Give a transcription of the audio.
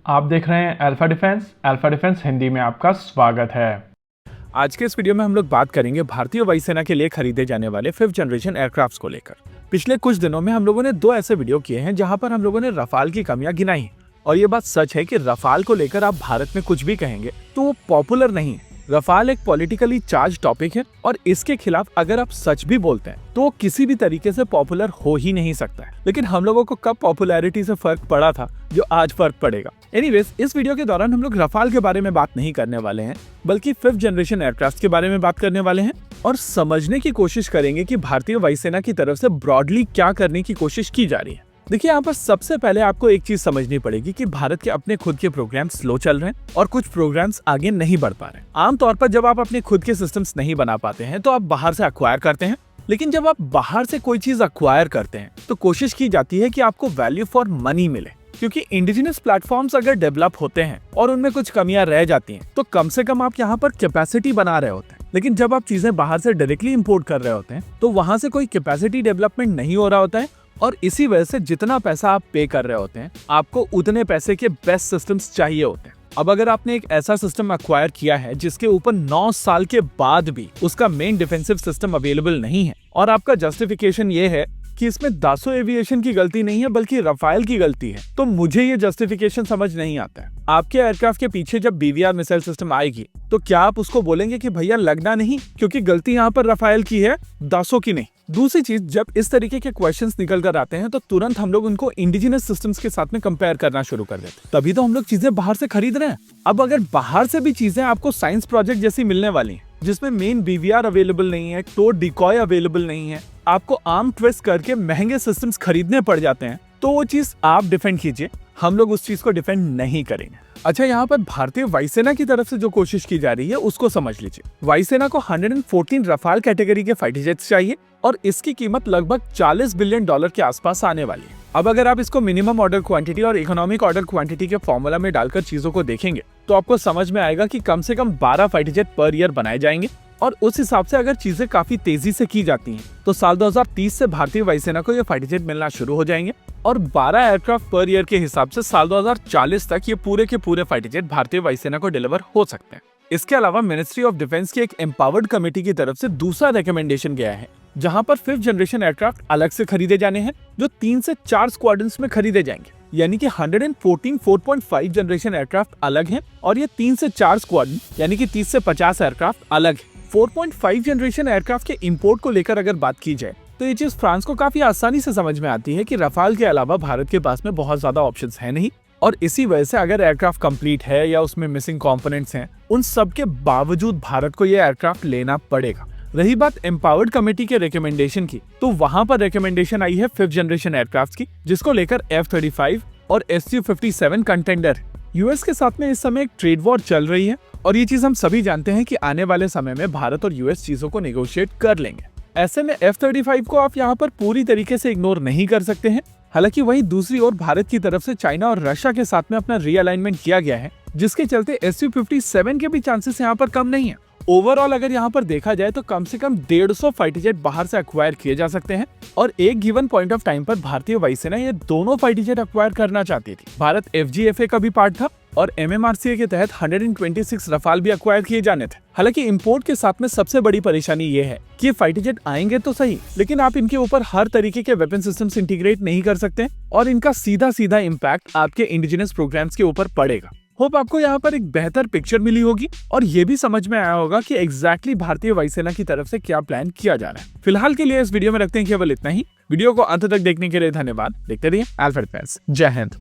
आप देख रहे हैं अल्फा डिफेंस हिंदी में आपका स्वागत है। आज के इस वीडियो में हम लोग बात करेंगे भारतीय वायुसेना के लिए खरीदे जाने वाले 5th जनरेशन एयरक्राफ्ट्स को लेकर। पिछले कुछ दिनों में हम लोगों ने 2 ऐसे वीडियो किए हैं जहां पर हम लोगों ने रफाल की कमियां गिनाई और ये बात सच है कि रफाल को लेकर आप भारत में कुछ भी कहेंगे तो वो पॉपुलर नहीं है। रफाल एक पॉलिटिकली चार्ज टॉपिक है और इसके खिलाफ अगर आप सच भी बोलते हैं तो वो किसी भी तरीके से पॉपुलर हो ही नहीं सकता है। लेकिन हम लोगों को कब पॉपुलैरिटी से फर्क पड़ा था जो आज फर्क पड़ेगा। एनीवेज, इस वीडियो के दौरान हम लोग रफाल के बारे में बात नहीं करने वाले हैं बल्कि 5th जनरेशन एयरक्राफ्ट के बारे में बात करने वाले हैं और समझने की कोशिश करेंगे कि भारतीय वायुसेना की तरफ से ब्रॉडली क्या करने की कोशिश की जा रही है। देखिए, यहाँ पर सबसे पहले आपको एक चीज समझनी पड़ेगी कि भारत के अपने खुद के प्रोग्राम स्लो चल रहे हैं और कुछ प्रोग्राम्स आगे नहीं बढ़ पा रहे हैं। आमतौर पर जब आप अपने खुद के सिस्टम्स नहीं बना पाते हैं तो आप बाहर से अक्वायर करते हैं, लेकिन जब आप बाहर से कोई चीज अक्वायर करते हैं तो कोशिश की जाती है कि आपको वैल्यू फॉर मनी मिले, क्योंकि इंडिजिनस प्लेटफॉर्म्स अगर डेवलप होते हैं और उनमें कुछ कमियां रह जाती हैं तो कम से कम आप यहाँ पर कैपेसिटी बना रहे होते हैं। लेकिन जब आप चीजें बाहर से डायरेक्टली इंपोर्ट कर रहे होते हैं तो वहां से कोई कैपेसिटी डेवलपमेंट नहीं हो रहा होता है और इसी वजह से जितना पैसा आप पे कर रहे होते हैं आपको उतने पैसे के बेस्ट सिस्टम्स चाहिए होते हैं। अब अगर आपने एक ऐसा सिस्टम अक्वायर किया है जिसके ऊपर 9 साल के बाद भी उसका मेन डिफेंसिव सिस्टम अवेलेबल नहीं है और आपका जस्टिफिकेशन ये है कि इसमें दासो एविएशन की गलती नहीं है बल्कि रफाल की गलती है, तो मुझे ये जस्टिफिकेशन समझ नहीं आता है। आपके एयरक्राफ्ट के पीछे जब बीवीआर मिसाइल सिस्टम आएगी तो क्या आप उसको बोलेंगे कि भैया लगना नहीं, क्योंकि गलती यहाँ पर रफाल की है, दासो की नहीं। दूसरी चीज, जब इस तरीके के क्वेश्चंस निकल कर आते हैं तो तुरंत हम लोग उनको इंडिजिनस सिस्टम्स के साथ में कंपेयर करना शुरू कर देते हैं, तभी तो हम लोग चीजें बाहर से खरीद रहे हैं। अब अगर बाहर से भी चीजें आपको साइंस प्रोजेक्ट जैसी मिलने वाली हैं जिसमें मेन बीवीआर अवेलेबल नहीं है, टोर डिकॉय अवेलेबल नहीं है, आपको आर्म ट्विस्ट करके महंगे सिस्टम्स खरीदने पड़ जाते हैं, तो वो चीज आप डिफेंड कीजिए, हम लोग उस चीज को डिफेंड नहीं करेंगे। अच्छा, यहाँ पर भारतीय वायुसेना की तरफ से जो कोशिश की जा रही है उसको समझ लीजिए। वायुसेना को 114 रफाल कैटेगरी के फाइटर जेट्स चाहिए और इसकी कीमत लगभग $40 बिलियन के आसपास आने वाली है। अब अगर आप इसको मिनिमम ऑर्डर क्वांटिटी और इकोनॉमिक ऑर्डर क्वांटिटी के फॉर्मूला में डालकर चीजों को देखेंगे तो आपको समझ में आएगा कि कम से कम 12 फाइटर जेट पर ईयर बनाए जाएंगे और उस हिसाब से अगर चीजें काफी तेजी से की जाती हैं तो साल 2030 से भारतीय वायुसेना को ये फाइटर जेट मिलना शुरू हो जाएंगे और 12 एयरक्राफ्ट पर ईयर के हिसाब से साल 2040 तक ये पूरे के पूरे फाइटर जेट भारतीय वायुसेना को डिलीवर हो सकते हैं। इसके अलावा मिनिस्ट्री ऑफ डिफेंस की एक एम्पावर्ड कमेटी की तरफ से दूसरा रिकमेंडेशन गया है जहां पर 5th जनरेशन एयरक्राफ्ट अलग से खरीदे जाने हैं जो 3 से 4 स्क्वाड्रंस में खरीदे जाएंगे, यानी कि 114 4.5 जनरेशन एयरक्राफ्ट अलग हैं और ये 3 से 4 स्क्वाड्रन यानी कि 30 से 50 एयरक्राफ्ट अलग है। 4.5 जनरेशन एयरक्राफ्ट के इंपोर्ट को लेकर अगर बात की जाए तो ये चीज फ्रांस को काफी आसानी से समझ में आती है कि रफाल के अलावा भारत के पास में बहुत ज्यादा ऑप्शंस है नहीं और इसी वजह से अगर एयरक्राफ्ट कंप्लीट है या उसमें मिसिंग कंपोनेंट्स हैं, उन सब के बावजूद भारत को यह एयरक्राफ्ट लेना पड़ेगा। रही बात एम्पावर्ड कमेटी के रिकमेंडेशन की, तो वहां पर रिकमेंडेशन आई है 5th जनरेशन एयरक्राफ्ट की, जिसको लेकर F-35 और Su-57 कंटेंडर। यूएस के साथ में इस समय एक ट्रेड वॉर चल रही है और ये चीज हम सभी जानते हैं कि आने वाले समय में भारत और यूएस चीजों को नेगोशिएट कर लेंगे। ऐसे में F-35 को आप यहाँ पर पूरी तरीके से इग्नोर नहीं कर सकते हैं। हालांकि वहीं दूसरी ओर भारत की तरफ से चाइना और रशिया के साथ में अपना रीअलाइनमेंट किया गया है, जिसके चलते Su-57 के भी चांसेस यहाँ पर कम नहीं है। ओवरऑल अगर यहाँ पर देखा जाए तो कम से कम 150 फाइटर जेट बाहर से अक्वायर किए जा सकते हैं और एक गिवन पॉइंट ऑफ टाइम पर भारतीय वायुसेना ये दोनों फाइटर जेट अक्वायर करना चाहती थी। भारत FGFA का भी पार्ट था और MMRCA के तहत 126 रफाल भी अक्वायर किए जाने थे। हालांकि इंपोर्ट के साथ में सबसे बड़ी परेशानी ये है कि फाइटर जेट आएंगे तो सही, लेकिन आप इनके ऊपर हर तरीके के वेपन सिस्टम्स इंटीग्रेट नहीं कर सकते और इनका सीधा सीधा इम्पैक्ट आपके इंडिजिनस प्रोग्राम्स के ऊपर पड़ेगा। होप आपको यहाँ पर एक बेहतर पिक्चर मिली होगी और ये भी समझ में आया होगा कि एग्जैक्टली भारतीय वायुसेना की तरफ से क्या प्लान किया जा रहा है। फिलहाल के लिए इस वीडियो में रखते हैं केवल इतना ही। वीडियो को अंत तक देखने के लिए धन्यवाद। देखते रहिए अल्फा डिफेंस। जय हिंद।